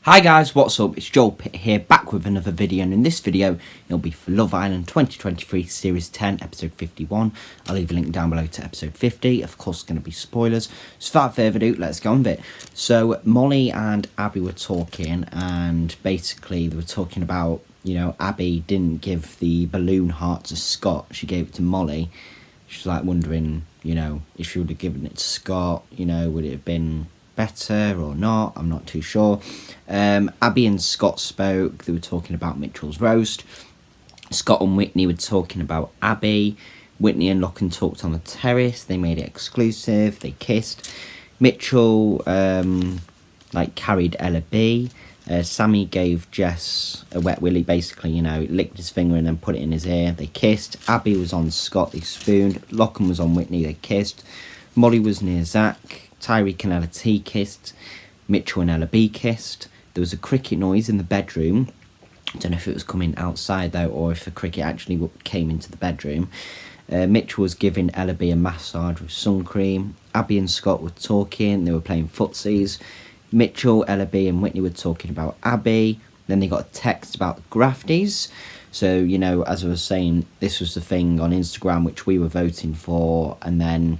Hi guys, what's up? It's Joel Pitt here, back with another video, and in this video it'll be for Love Island 2023 Series 10 episode 51. I'll leave a link down below to episode 50. Of course, it's going to be spoilers. So without further ado, let's go on with it. So Molly and Abby were talking, and basically they were talking about, Abby didn't give the balloon heart to Scott. She gave it to Molly. She's like wondering, if she would have given it to Scott, would it have been better or not? I'm not too sure. Abby and Scott spoke. They were talking about Mitchell's roast. Scott and Whitney were talking about Abby. Whitney and Lochan talked on the terrace. They made it exclusive. They kissed. Mitchell carried Ella B. Sammy gave Jess a wet willy, basically, licked his finger and then put it in his ear. They kissed. Abby was on Scott. They spooned. Lochan was on Whitney. They kissed. Molly was near Zach. Tyreek and Ella T kissed. Mitchell and Ella B kissed. There was a cricket noise in the bedroom. I don't know if it was coming outside though, or if the cricket actually came into the bedroom. Mitchell was giving Ella B a massage with sun cream. Abby and Scott were talking. They were playing footsies. Mitchell, Ella B and Whitney were talking about Abby. Then they got a text about the Grafties. So, as I was saying, this was the thing on Instagram which we were voting for, and then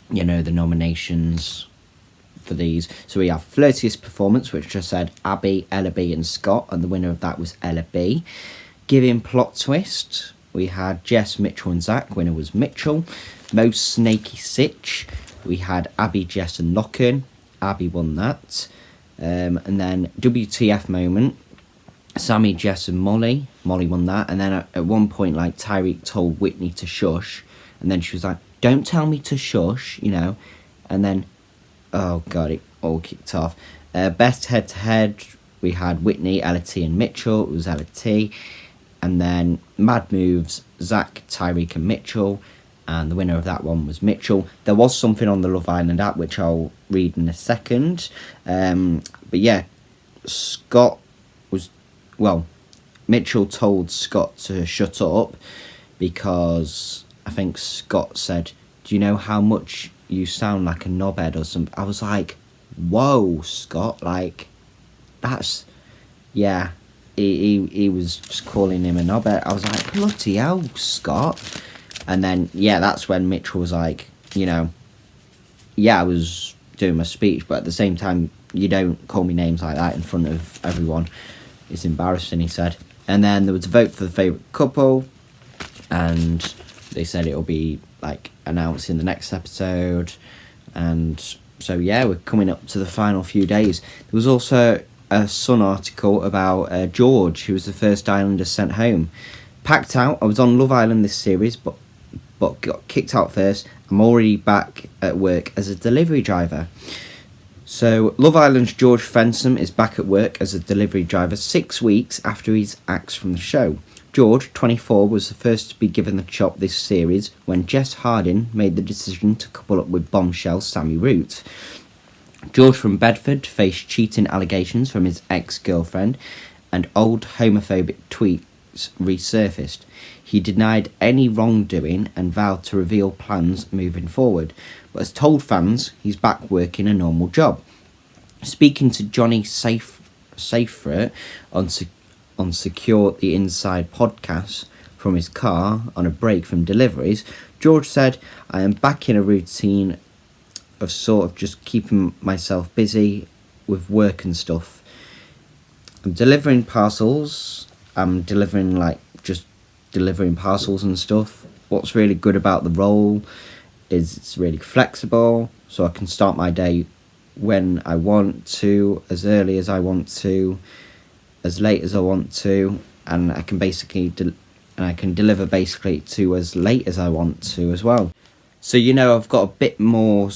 the nominations for these. So we have Flirtiest Performance, which just said Abby, Ella B and Scott, and the winner of that was Ella B. Giving Plot Twist, we had Jess, Mitchell and Zach. Winner was Mitchell. Most Snaky Sitch, we had Abby, Jess and Lochan. Abby won that. And then WTF Moment, Sammy, Jess and Molly. Molly won that. And then at one point, Tyreek told Whitney to shush, and then she was like, "Don't tell me to shush," and then, oh god, it all kicked off. Best head-to-head, we had Whitney, Ella T and Mitchell. It was Ella T. And then Mad Moves, Zach, Tyreek and Mitchell, and the winner of that one was Mitchell. There was something on the Love Island app, which I'll read in a second. But yeah, Mitchell told Scott to shut up because I think Scott said, "Do you know how much you sound like a knobhead?" or something. I was like, whoa, Scott, that's, yeah, he was just calling him a knobhead. I was like, bloody hell, Scott. And then, yeah, that's when Mitchell was like, yeah, I was doing my speech, but at the same time, you don't call me names like that in front of everyone. It's embarrassing, he said. And then there was a vote for the favourite couple, and they said it'll be announced in the next episode. And so yeah, we're coming up to the final few days. There was also a Sun article about George, who was the first Islander sent home. Packed out. I was on Love Island this series, but got kicked out first. I'm already back at work as a delivery driver. So Love Island's George Fensom is back at work as a delivery driver 6 weeks after he's axed from the show. George, 24, was the first to be given the chop this series when Jess Harding made the decision to couple up with bombshell Sammy Root. George from Bedford faced cheating allegations from his ex-girlfriend, and old homophobic tweets resurfaced. He denied any wrongdoing and vowed to reveal plans moving forward, but has told fans he's back working a normal job. Speaking to Johnny Seyfried on Secure the Inside podcast from his car on a break from deliveries, George said, "I am back in a routine of sort of just keeping myself busy with work and stuff. I'm delivering parcels. I'm delivering parcels and stuff. What's really good about the role is it's really flexible, so I can start my day when I want to, as early as I want to, as late as I want to, and I can basically deliver basically to as late as I want to as well. So I've got a bit more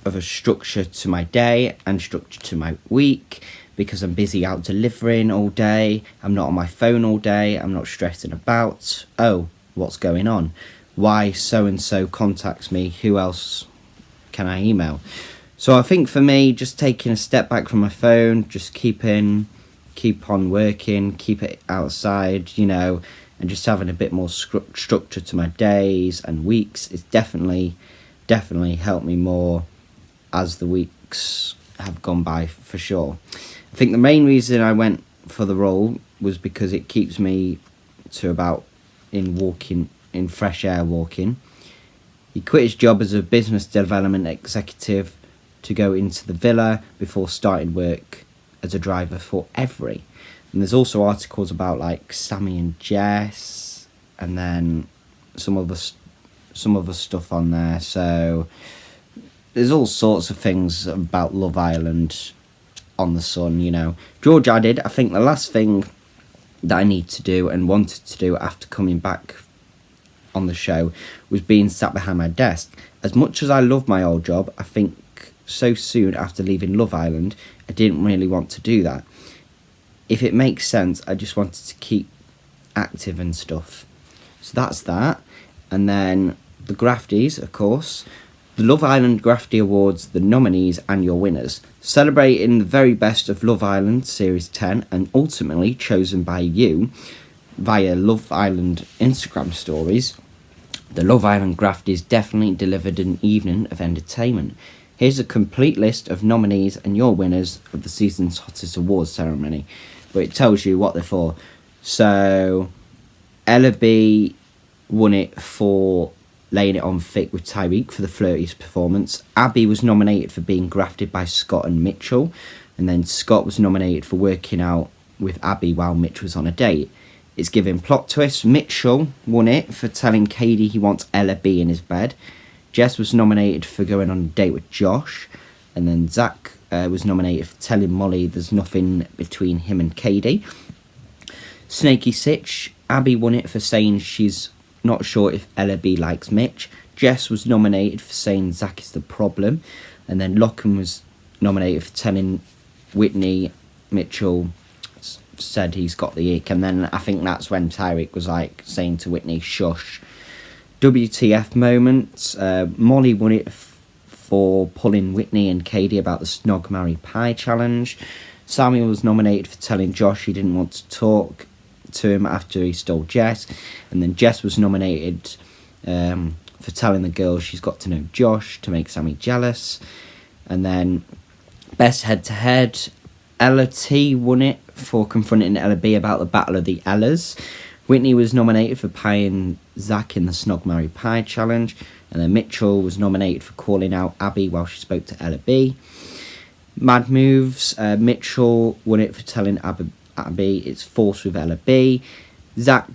of a structure to my day and structure to my week because I'm busy out delivering all day. I'm not on my phone all day. I'm not stressing about, oh, what's going on? Why so and so contacts me? Who else can I email?" So I think for me, just taking a step back from my phone, just keep on working, keep it outside, and just having a bit more structure to my days and weeks is definitely helped me more as the weeks have gone by, for sure. I think the main reason I went for the role was because it keeps me to about in fresh air walking. He quit his job as a business development executive to go into the villa before starting work as a driver for Every. And there's also articles about like Sammy and Jess, and then some other stuff on there. So there's all sorts of things about Love Island on the Sun, you know. George added, I think the last thing that I need to do and wanted to do after coming back on the show was being sat behind my desk. As much as I love my old job, I think so soon after leaving Love Island, I didn't really want to do that. If it makes sense, I just wanted to keep active and stuff. So that's that. And then the Grafties, of course. The Love Island Grafty Awards, the nominees and your winners. Celebrating the very best of Love Island Series 10 and ultimately chosen by you via Love Island Instagram stories. The Love Island Grafties definitely delivered an evening of entertainment. Here's a complete list of nominees and your winners of the season's hottest awards ceremony, but it tells you what they're for. So, Ella B won it for laying it on thick with Tyreek for the flirtiest performance. Abby was nominated for being grafted by Scott and Mitchell, and then Scott was nominated for working out with Abby while Mitch was on a date. It's giving plot twists. Mitchell won it for telling Katie he wants Ella B in his bed. Jess was nominated for going on a date with Josh, and then Zach was nominated for telling Molly there's nothing between him and Katie. Snaky Sitch, Abby won it for saying she's not sure if Ella B likes Mitch. Jess was nominated for saying Zach is the problem, and then Lockham was nominated for telling Whitney Mitchell said he's got the ick, and then I think that's when Tyreek was like saying to Whitney, shush. WTF moments. Molly won it for pulling Whitney and Katie about the Snog, Marry, Pie challenge. Samuel was nominated for telling Josh he didn't want to talk to him after he stole Jess, and then Jess was nominated for telling the girls she's got to know Josh to make Sammy jealous. And then best head-to-head, Ella T won it for confronting Ella B about the Battle of the Ellas. Whitney was nominated for pieing Zach in the Snog, Marry, Pie challenge, and then Mitchell was nominated for calling out Abby while she spoke to Ella B. Mad moves, Mitchell won it for telling Abby it's forced with Ella B. Zach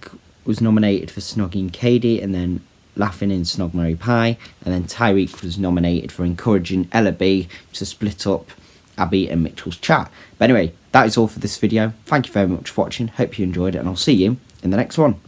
was nominated for snogging Katie and then laughing in Snog, Marry, Pie, and then Tyreek was nominated for encouraging Ella B to split up Abby and Mitchell's chat. But anyway, that is all for this video. Thank you very much for watching. Hope you enjoyed it, and I'll see you in the next one.